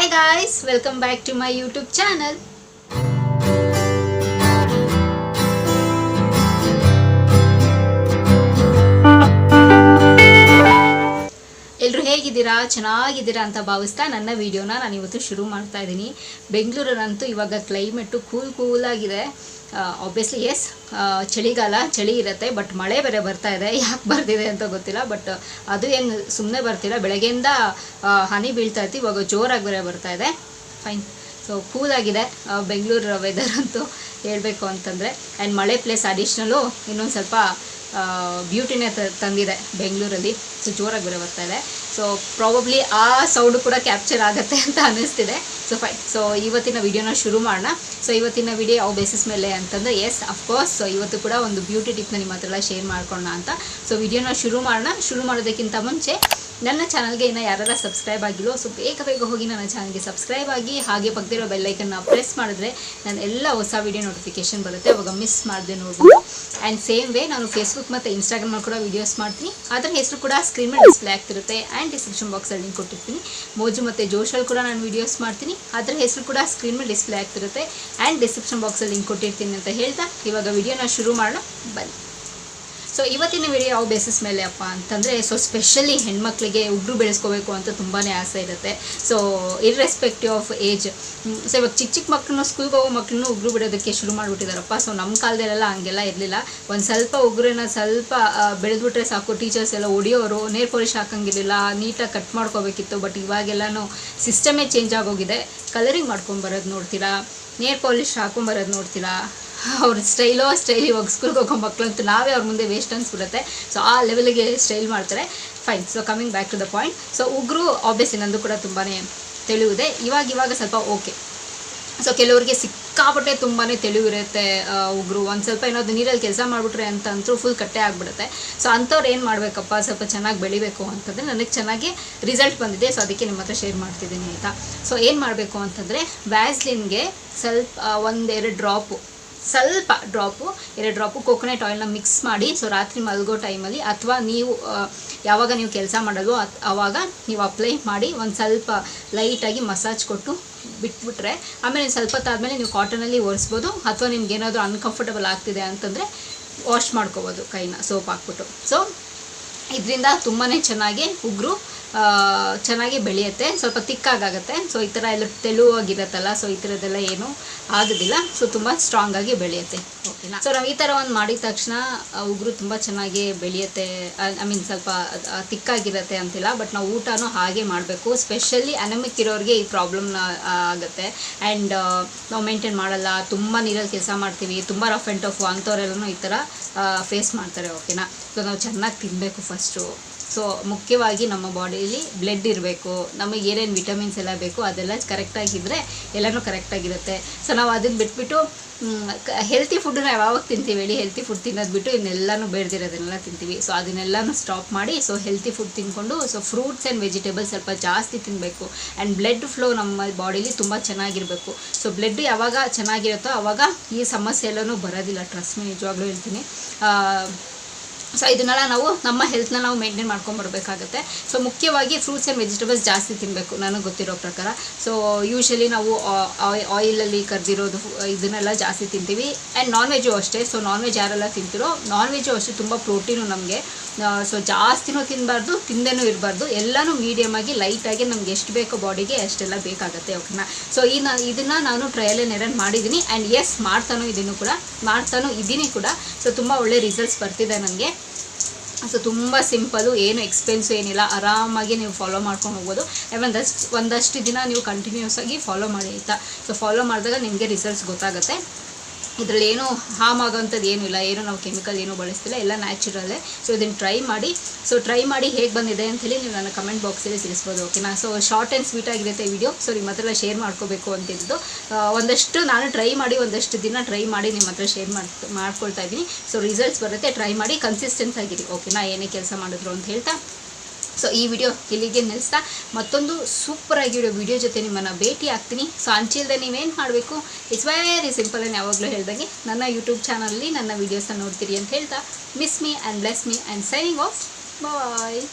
Hi guys, welcome back to my YouTube channel. ಎಲ್ಲರೂ ಹೇಗಿದ್ದೀರಾ? ಚೆನ್ನಾಗಿದ್ದೀರಾ ಅಂತ ಭಾವಿಸ್ತಾ ನನ್ನ ವಿಡಿಯೋನ ನಾನು ಇವತ್ತು ಶುರು ಮಾಡ್ತಾ ಇದ್ದೀನಿ. ಬೆಂಗಳೂರಲ್ಲಂತೂ ಇವಾಗ ಕ್ಲೈಮೇಟು ಕೂಲ್ ಆಗಿದೆ. ಆಬ್ವಿಯಸ್ಲಿ ಎಸ್, ಚಳಿಗಾಲ, ಚಳಿ ಇರುತ್ತೆ, ಬಟ್ ಮಳೆ ಬೇರೆ ಬರ್ತಾ ಇದೆ. ಯಾಕೆ ಬರ್ತಿದೆ ಅಂತ ಗೊತ್ತಿಲ್ಲ, ಬಟ್ ಅದು ಹೆಂಗೆ ಸುಮ್ಮನೆ ಬರ್ತಿಲ್ಲ. ಬೆಳಗ್ಗೆಯಿಂದ ಹನಿ ಬೀಳ್ತಾ ಇತ್ತು, ಇವಾಗ ಜೋರಾಗಿ ಬೇರೆ ಬರ್ತಾ ಇದೆ. ಫೈನ್. ಸೊ ಕೂಲಾಗಿದೆ ಬೆಂಗಳೂರು ವೆದರ್ ಅಂತೂ ಹೇಳಬೇಕು ಅಂತಂದರೆ. ಆ್ಯಂಡ್ ಮಳೆ ಪ್ಲೇಸ್ ಅಡಿಷ್ನಲು ಇನ್ನೊಂದು ಸ್ವಲ್ಪ ಬ್ಯೂಟಿನೇ ತಂದಿದೆ ಬೆಂಗಳೂರಲ್ಲಿ. ಸೊ ಜೋರಾಗಿ ಬೇರೆ ಬರ್ತಾ ಇದೆ. ಸೊ ಪ್ರಾಬಬ್ಲಿ ಆ ಸೌಂಡು ಕೂಡ ಕ್ಯಾಪ್ಚರ್ ಆಗುತ್ತೆ ಅಂತ ಅನ್ನಿಸ್ತಿದೆ. So fine. ಸೊ ಇವತ್ತಿನ ವಿಡಿಯೋನ ಶುರು ಮಾಡೋಣ. ಸೊ ಇವತ್ತಿನ ವಿಡಿಯೋ ಯಾವ ಬೇಸಿಸ್ ಮೇಲೆ ಅಂತಂದರೆ, ಎಸ್ ಅಫ್ಕೋರ್ಸ್ ಇವತ್ತು ಕೂಡ ಒಂದು ಬ್ಯೂಟಿ ಟಿಪ್ನ ನಿಮ್ಮ ಹತ್ರ ಎಲ್ಲ ಶೇರ್ ಮಾಡ್ಕೊಳ್ಳೋಣ ಅಂತ. ಸೊ ವಿಡಿಯೋನ ಶುರು ಮಾಡೋಣ. ಶುರು ಮಾಡೋದಕ್ಕಿಂತ ಮುಂಚೆ ನನ್ನ ಚಾನಲ್ಗೆ ಇನ್ನೂ ಯಾರೆಲ್ಲ ಸಬ್ಸ್ಕ್ರೈಬ್ ಆಗಿಲ್ಲೋ, ಸೊ ಬೇಗ ಹೋಗಿ ನನ್ನ ಚಾನಲ್ಗೆ ಸಬ್ಸ್ಕ್ರೈಬ್ ಆಗಿ, ಹಾಗೆ ಪಕ್ಕದಿರೋ ಬೆಲ್ಲೈಕನ್ನ ಪ್ರೆಸ್ ಮಾಡಿದ್ರೆ ನಾನು ಎಲ್ಲ ಹೊಸ ವಿಡಿಯೋ ನೋಟಿಫಿಕೇಶನ್ ಬರುತ್ತೆ, ಅವಾಗ ಮಿಸ್ ಮಾಡದೆ ನೋಡ್ಬೋದು. ಆ್ಯಂಡ್ ಸೇಮ್ ವೇ ನಾನು ಫೇಸ್ಬುಕ್ ಮತ್ತು ಇನ್ಸ್ಟಾಗ್ರಾಮಲ್ಲಿ ಕೂಡ ವೀಡಿಯೋಸ್ ಮಾಡ್ತೀನಿ. ಅದರ ಹೆಸರು ಕೂಡ ಸ್ಕ್ರೀನ್ ಮೇಲೆ ಡಿಸ್ಪ್ಲೇ ಆಗ್ತಿರುತ್ತೆ. ಆ್ಯಂಡ್ ಡಿಸ್ಕ್ರಿಪ್ಷನ್ ಬಾಕ್ಸಲ್ಲಿ ಲಿಂಕ್ ಕೊಟ್ಟಿರ್ತೀನಿ. ಮೋಜು ಮತ್ತು ಜೋಶಲ್ಲಿ ಕೂಡ ನಾನು ವೀಡಿಯೋಸ್ ಮಾಡ್ತೀನಿ. ಅದರ ಹೆಸರು ಕೂಡ ಸ್ಕ್ರೀನ್ ಮೇಲೆ ಡಿಸ್ಪ್ಲೇ ಆಗ್ತಿರುತ್ತೆ. ಆ್ಯಂಡ್ ಡಿಸ್ಕ್ರಿಪ್ಷನ್ ಬಾಕ್ಸಲ್ಲಿ ಲಿಂಕ್ ಕೊಟ್ಟಿರ್ತೀನಿ ಅಂತ ಹೇಳ್ತಾ ಇವಾಗ ವಿಡಿಯೋನ ಶುರು ಮಾಡೋಣ ಬನ್ನಿ. ಸೊ ಇವತ್ತಿನ ವಿಡಿಯೋ ಯಾವ ಬೇಸಿಸ್ ಮೇಲೆ ಅಪ್ಪ ಅಂತಂದರೆ, ಸೊ ಸ್ಪೆಷಲಿ ಹೆಣ್ಮಕ್ಳಿಗೆ ಉಗುರು ಬೆಳೆಸ್ಕೋಬೇಕು ಅಂತ ತುಂಬಾ ಆಸೆ ಇರುತ್ತೆ. So irrespective of age. So ಇವಾಗ ಚಿಕ್ಕ ಮಕ್ಕಳನ್ನು, ಸ್ಕೂಲ್ಗೆ ಹೋಗೋ ಮಕ್ಕಳನ್ನು ಉಗುರು ಬಿಡೋದಕ್ಕೆ ಶುರು ಮಾಡಿಬಿಟ್ಟಿದ್ದಾರಪ್ಪ. ಸೊ ನಮ್ಮ ಕಾಲದಲ್ಲೆಲ್ಲ ಹಂಗೆಲ್ಲ ಇರಲಿಲ್ಲ. ಒಂದು ಸ್ವಲ್ಪ ಉಗುರನ್ನ ಸ್ವಲ್ಪ ಬೆಳೆದ್ಬಿಟ್ರೆ ಸಾಕು, ಟೀಚರ್ಸ್ ಎಲ್ಲ ಹೊಡಿಯೋರು, ನೇರ್ ಪಾಲಿಶ್ ಹಾಕೋಂಗಿರಲಿಲ್ಲ, ನೀಟಾಗಿ ಕಟ್ ಮಾಡ್ಕೋಬೇಕಿತ್ತು. ಬಟ್ ಇವಾಗೆಲ್ಲನೂ ಸಿಸ್ಟಮೇ ಚೇಂಜ್ ಆಗೋಗಿದೆ. ಕಲರಿಂಗ್ ಮಾಡ್ಕೊಂಬರೋದು ನೋಡ್ತೀರಾ, ನೇರ್ ಪಾಲಿಶ್ ಹಾಕೊಂಬರೋದು ನೋಡ್ತೀರಾ. ಅವ್ರ ಸ್ಟೈಲ್ ಇವಾಗ ಸ್ಕೂಲ್ಗೆ ಹೋಗೋ ಮಕ್ಕಳಂತೂ ನಾವೇ ಅವ್ರ ಮುಂದೆ ವೇಸ್ಟ್ ಅನ್ಸ್ಬಿಡುತ್ತೆ. ಸೊ ಆ ಲೆವೆಲ್ಗೆ ಸ್ಟೈಲ್ ಮಾಡ್ತಾರೆ. Fine. So coming back to the point. So ಉಗುರು ಆಬ್ವಿಯಸ್ಲಿ ನಂದು ಕೂಡ ತುಂಬಾ ತೆಳುವಿದೆ. ಇವಾಗ ಸ್ವಲ್ಪ ಓಕೆ. ಸೊ ಕೆಲವರಿಗೆ ಸಿಕ್ಕಾಪಟ್ಟೆ ತುಂಬಾ ತೆಳುವಿರುತ್ತೆ ಉಗುರು. ಒಂದು ಸ್ವಲ್ಪ ಏನಾದ್ರು ನೀರಲ್ಲಿ ಕೆಲಸ ಮಾಡಿಬಿಟ್ರೆ ಅಂತಂತೂ ಫುಲ್ ಕಟ್ಟೆ ಆಗಿಬಿಡುತ್ತೆ. ಸೊ ಅಂಥವ್ರು ಏನು ಮಾಡಬೇಕಪ್ಪ, ಸ್ವಲ್ಪ ಚೆನ್ನಾಗಿ ಬೆಳಿಬೇಕು ಅಂತಂದರೆ, ನನಗೆ ಚೆನ್ನಾಗಿ ರಿಸಲ್ಟ್ ಬಂದಿದೆ. ಸೊ ಅದಕ್ಕೆ ನಿಮ್ಮ ಹತ್ರ ಶೇರ್ ಮಾಡ್ತಿದ್ದೀನಿ ಆಯಿತಾ. ಸೊ ಏನು ಮಾಡಬೇಕು ಅಂತಂದರೆ, ವ್ಯಾಸ್ಲಿನ್ಗೆ ಸ್ವಲ್ಪ ಒಂದೆರಡು ಡ್ರಾಪು, ಎರಡು ಡ್ರಾಪು ಕೋಕೋನಟ್ ಆಯಿಲ್ನ ಮಿಕ್ಸ್ ಮಾಡಿ, ಸೊ ರಾತ್ರಿ ಮಲಗೋ ಟೈಮಲ್ಲಿ ಅಥವಾ ನೀವು ಯಾವಾಗ ನೀವು ಕೆಲಸ ಮಾಡೋದು ಆವಾಗ ನೀವು ಅಪ್ಲೈ ಮಾಡಿ ಒಂದು ಸ್ವಲ್ಪ ಲೈಟಾಗಿ ಮಸಾಜ್ ಕೊಟ್ಟು ಬಿಟ್ಬಿಟ್ರೆ, ಆಮೇಲೆ ಸ್ವಲ್ಪ ಹೊತ್ತಾದಮೇಲೆ ನೀವು ಕಾಟನಲ್ಲಿ ಒರೆಸ್ಬೋದು. ಅಥವಾ ನಿಮ್ಗೆ ಏನಾದರೂ ಅನ್ಕಂಫರ್ಟಬಲ್ ಆಗ್ತಿದೆ ಅಂತಂದರೆ ವಾಶ್ ಮಾಡ್ಕೋಬೋದು ಕೈನ ಸೋಪ್ ಹಾಕ್ಬಿಟ್ಟು. ಸೊ ಇದರಿಂದ ತುಂಬಾ ಚೆನ್ನಾಗಿ ಉಗುರು ಚೆನ್ನಾಗಿ ಬೆಳೆಯುತ್ತೆ, ಸ್ವಲ್ಪ ತಿಕ್ಕಾಗುತ್ತೆ. ಸೊ ಈ ಥರ ಎಲ್ಲ ತೆಳುವಾಗಿರುತ್ತಲ್ಲ, ಸೊ ಈ ಥರದ್ದೆಲ್ಲ ಏನೂ ಆಗೋದಿಲ್ಲ. ಸೊ ತುಂಬ ಸ್ಟ್ರಾಂಗಾಗಿ ಬೆಳೆಯುತ್ತೆ. ಓಕೆನಾ. ಸೊ ನಾವು ಈ ಥರ ಒಂದು ಮಾಡಿದ ತಕ್ಷಣ ಉಗುರು ತುಂಬ ಚೆನ್ನಾಗಿ ಬೆಳೆಯುತ್ತೆ. ಐ ಮೀನ್ ಸ್ವಲ್ಪ ತಿಕ್ಕಾಗಿರುತ್ತೆ ಅಂತಿಲ್ಲ, ಬಟ್ ನಾವು ಊಟನೂ ಹಾಗೆ ಮಾಡಬೇಕು. ಸ್ಪೆಷಲಿ ಅನಮಿಕ್ ಇರೋರಿಗೆ ಈ ಪ್ರಾಬ್ಲಮ್ನ ಆಗುತ್ತೆ. ಆ್ಯಂಡ್ ನಾವು ಮೇಂಟೈನ್ ಮಾಡಲ್ಲ, ತುಂಬ ನೀರಲ್ಲಿ ಕೆಲಸ ಮಾಡ್ತೀವಿ, ತುಂಬ ರಫ್ ಆ್ಯಂಡ್ ಟಫ್ ಅಂಥವರೆಲ್ಲೂ ಈ ಥರ ಫೇಸ್ ಮಾಡ್ತಾರೆ. ಓಕೆನಾ. ಸೊ ನಾವು ಚೆನ್ನಾಗಿ ತಿನ್ನಬೇಕು ಫಸ್ಟು. ಸೊ ಮುಖ್ಯವಾಗಿ ನಮ್ಮ ಬಾಡಿಯಲ್ಲಿ ಬ್ಲಡ್ ಇರಬೇಕು. ನಮಗೆ ಏನೇನು ವಿಟಮಿನ್ಸ್ ಎಲ್ಲ ಬೇಕು ಅದೆಲ್ಲ ಕರೆಕ್ಟಾಗಿದ್ದರೆ ಎಲ್ಲನೂ ಕರೆಕ್ಟಾಗಿರುತ್ತೆ. ಸೊ ನಾವು ಅದನ್ನು ಬಿಟ್ಬಿಟ್ಟು ಹೆಲ್ತಿ ಫುಡ್ಡನ್ನ ಯಾವಾಗ ತಿಂತೀವಿ ಹೇಳಿ, ಹೆಲ್ತಿ ಫುಡ್ ತಿನ್ನೋದು ಬಿಟ್ಟು ಇನ್ನೆಲ್ಲನೂ ಬೇಡದಿರೋದನ್ನೆಲ್ಲ ತಿಂತೀವಿ. ಸೊ ಅದನ್ನೆಲ್ಲನೂ ಸ್ಟಾಪ್ ಮಾಡಿ, ಸೊ ಹೆಲ್ತಿ ಫುಡ್ ತಿಂದ್ಕೊಂಡು, ಸೊ ಫ್ರೂಟ್ಸ್ ಆ್ಯಂಡ್ ವೆಜಿಟೇಬಲ್ಸ್ ಸ್ವಲ್ಪ ಜಾಸ್ತಿ ತಿನ್ನಬೇಕು. ಆ್ಯಂಡ್ ಬ್ಲಡ್ ಫ್ಲೋ ನಮ್ಮ ಬಾಡೀಲಿ ತುಂಬ ಚೆನ್ನಾಗಿರಬೇಕು. ಸೊ ಬ್ಲಡ್ ಯಾವಾಗ ಚೆನ್ನಾಗಿರುತ್ತೋ ಆವಾಗ ಈ ಸಮಸ್ಯೆ ಎಲ್ಲನೂ ಬರೋದಿಲ್ಲ. ಟ್ರಸ್ಟ್ ಮೀ, ನಿಜವಾಗ್ಲೂ ಹೇಳ್ತೀನಿ. ಸೊ ಇದನ್ನೆಲ್ಲ ನಾವು ನಮ್ಮ ಹೆಲ್ತ್ನ ನಾವು ಮೇಂಟೈನ್ ಮಾಡ್ಕೊಂಬರ್ಬೇಕಾಗುತ್ತೆ. ಸೊ ಮುಖ್ಯವಾಗಿ ಫ್ರೂಟ್ಸ್ ಆ್ಯಂಡ್ ವೆಜಿಟೇಬಲ್ಸ್ ಜಾಸ್ತಿ ತಿನ್ನಬೇಕು ನನಗೆ ಗೊತ್ತಿರೋ ಪ್ರಕಾರ. ಸೊ ಯೂಶ್ವಲಿ ನಾವು ಆಯಿಲಲ್ಲಿ ಕರೆದಿರೋದು ಇದನ್ನೆಲ್ಲ ಜಾಸ್ತಿ ತಿಂತೀವಿ. ಆ್ಯಂಡ್ ನಾನ್ ವೆಜ್ಜು ಅಷ್ಟೇ. ಸೊ ನಾನ್ ವೆಜ್ ಯಾರೆಲ್ಲ ತಿಂತಿರೋ, ನಾನ್ ವೆಜ್ಜು ಅಷ್ಟೇ ತುಂಬ ಪ್ರೋಟೀನು ನಮಗೆ. ಸೊ ಜಾಸ್ತಿನೂ ತಿನ್ನಬಾರ್ದು, ತಿಂದೇನೂ ಇರಬಾರ್ದು. ಎಲ್ಲನೂ ಮೀಡಿಯಮಾಗಿ ಲೈಟಾಗಿ ನಮ್ಗೆ ಎಷ್ಟು ಬೇಕೋ ಬಾಡಿಗೆ ಅಷ್ಟೆಲ್ಲ ಬೇಕಾಗುತ್ತೆ. ಓಕೆನಾ. ಸೊ ಇದನ್ನು ನಾನು ಟ್ರಯಲ್ ಆ್ಯಂಡ್ ಎರರ್ ಮಾಡಿದ್ದೀನಿ. ಆ್ಯಂಡ್ ಎಸ್, ಮಾಡ್ತಾನೂ ಇದ್ದೀನಿ ಕೂಡ. ಸೊ ತುಂಬ ಒಳ್ಳೆ ರಿಸಲ್ಟ್ಸ್ ಬರ್ತಿದೆ ನನಗೆ. ಸೊ ತುಂಬ ಸಿಂಪಲ್ಲು, ಏನು ಎಕ್ಸ್ಪೆನ್ಸು ಏನಿಲ್ಲ, ಆರಾಮಾಗಿ ನೀವು ಫಾಲೋ ಮಾಡ್ಕೊಂಡು ಹೋಗ್ಬೋದು. ಒಂದಷ್ಟು ದಿನ ನೀವು ಕಂಟಿನ್ಯೂಸ್ ಆಗಿ ಫಾಲೋ ಮಾಡಿ ಆಯಿತಾ. ಸೊ ಫಾಲೋ ಮಾಡಿದಾಗ ನಿಮಗೆ ರಿಸಲ್ಟ್ಸ್ ಗೊತ್ತಾಗುತ್ತೆ. ಇದರಲ್ಲಿ ಏನೂ ಹಾರ್ಮ್ ಆಗೋವಂಥದ್ದು ಏನೂ ಇಲ್ಲ, ಏನು ನಾವು ಕೆಮಿಕಲ್ ಏನೂ ಬಳಸ್ತಿಲ್ಲ, ಎಲ್ಲ ನ್ಯಾಚುರಲ್ಲೇ. ಸೊ ಇದನ್ನು ಟ್ರೈ ಮಾಡಿ. ಸೊ ಟ್ರೈ ಮಾಡಿ ಹೇಗೆ ಬಂದಿದೆ ಅಂಥೇಳಿ ನೀವು ನನ್ನ ಕಮೆಂಟ್ ಬಾಕ್ಸಲ್ಲಿ ತಿಳಿಸ್ಬೋದು. ಓಕೆನಾ. ಸೊ ಶಾರ್ಟ್ ಆ್ಯಂಡ್ ಸ್ವೀಟ್ ಆಗಿರುತ್ತೆ ವಿಡಿಯೋ. ಸೊ ನಿಮ್ಮ ಹತ್ರ ಶೇರ್ ಮಾಡ್ಕೋಬೇಕು ಅಂತಿದ್ದು ಒಂದಷ್ಟು ನಾನು ಟ್ರೈ ಮಾಡಿ, ಒಂದಷ್ಟು ದಿನ ಟ್ರೈ ಮಾಡಿ ನಿಮ್ಮ ಹತ್ರ ಶೇರ್ ಮಾಡ್ಕೊಳ್ತಾ ಇದ್ದೀನಿ. ಸೊ ರಿಸಲ್ಟ್ಸ್ ಬರುತ್ತೆ, ಟ್ರೈ ಮಾಡಿ, ಕನ್ಸಿಸ್ಟೆನ್ಸ್ ಆಗಿರಿ. ಓಕೆನಾ. ಏನೇ ಕೆಲಸ ಮಾಡಿದ್ರು ಅಂತ ಹೇಳ್ತಾ, ಸೊ ಈ ವಿಡಿಯೋ ಇಲ್ಲಿಗೆ ನಿಲ್ಲಿಸ್ತಾ ಮತ್ತೊಂದು ಸೂಪರಾಗಿರೋ ವಿಡಿಯೋ ಜೊತೆ ನಿಮ್ಮನ್ನು ಭೇಟಿ ಆಗ್ತೀನಿ. ಸೊ ಅಂಚಿಲ್ದೆ ನೀವೇನು ಮಾಡಬೇಕು, ಇಟ್ಸ್ ವೆರಿ ಸಿಂಪಲ್. ಆ್ಯಂಡ್ ಯಾವಾಗಲೂ ಹೇಳ್ದಂಗೆ ನನ್ನ ಯೂಟ್ಯೂಬ್ ಚಾನಲಲ್ಲಿ ನನ್ನ ವೀಡಿಯೋಸ್ನ ನೋಡ್ತೀರಿ ಅಂತ ಹೇಳ್ತಾ, miss me and bless me and signing off. Bye.